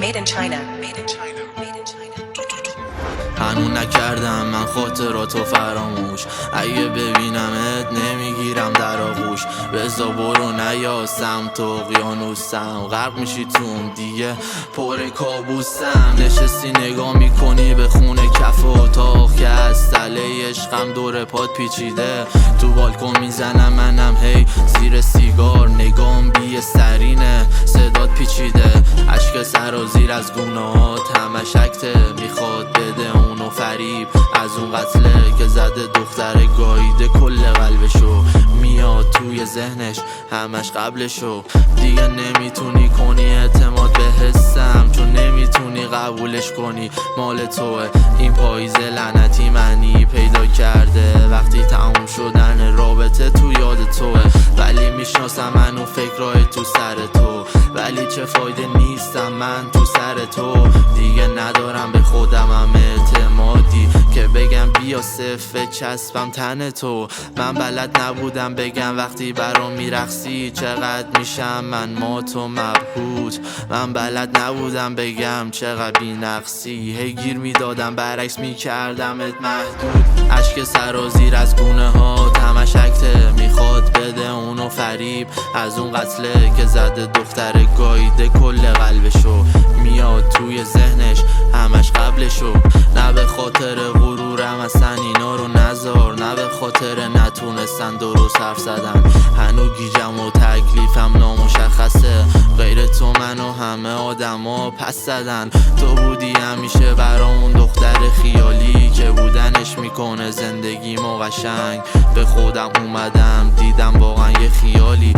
Made in China. هنون نکردم من خاطراتو فراموش، اگه ببینمت نمیگیرم در آغوش. بزا برو نیا سمت اقیانوسم، غرق میشی توم دیگه پر کابوسم. نشستی نگاه میکنی به خونه کف اتاق که از تله عشقم دور پات پیچیده. تو بالکن میزنم منم هی زیر سیگار، نگام بی سرینه صدات پیچیده. اشک سرازیر از گونه‌هات همش اکته، میخواد بده اونو فریب از اون قتله که زده دختر گاییده کل قلبشو. میاد توی ذهنش همش قبلشو، دیگه نمیتونی کنی اعتماد به حسم، چون نمیتونی قبولش کنی مال توه. این پاییز لعنتی معنی پیدا کرده وقتی تموم شدن رابطه تو یاد توه. ولی میشناسم منو فکرای تو سر تو، ولی چه فایده نیستم من تو سر تو. دیگه ندارم به خودمم اعتمادی که بگم بیا صفه چسبم تن تو. من بلد نبودم بگم وقتی برام میرقصی چقدر میشم من مات و مبهوت. من بلد نبودم بگم چقدر بی نقصی، هی گیر میدادم برعکس میکردمت محدود. اشک سرازیر از گونه ها همش اکته، میخواد بده اونو فریب از اون قتله که زده دختر گاییده کل قلبشو. میاد توی ذهنش همش قبلشو، نه به خاطر غرورم اصلا اینا رو نذار، نه به خاطر نتونستن درست حرف زدن. هنو گیجم و تکلیفم نامشخصه، غیر تو منو همه آدما پس زدن. تو بودی همیشه برامون دختر خیالی که بودنش میکنه زندگیمو قشنگ. به خودم اومدم دیدم واقعا یه خیالی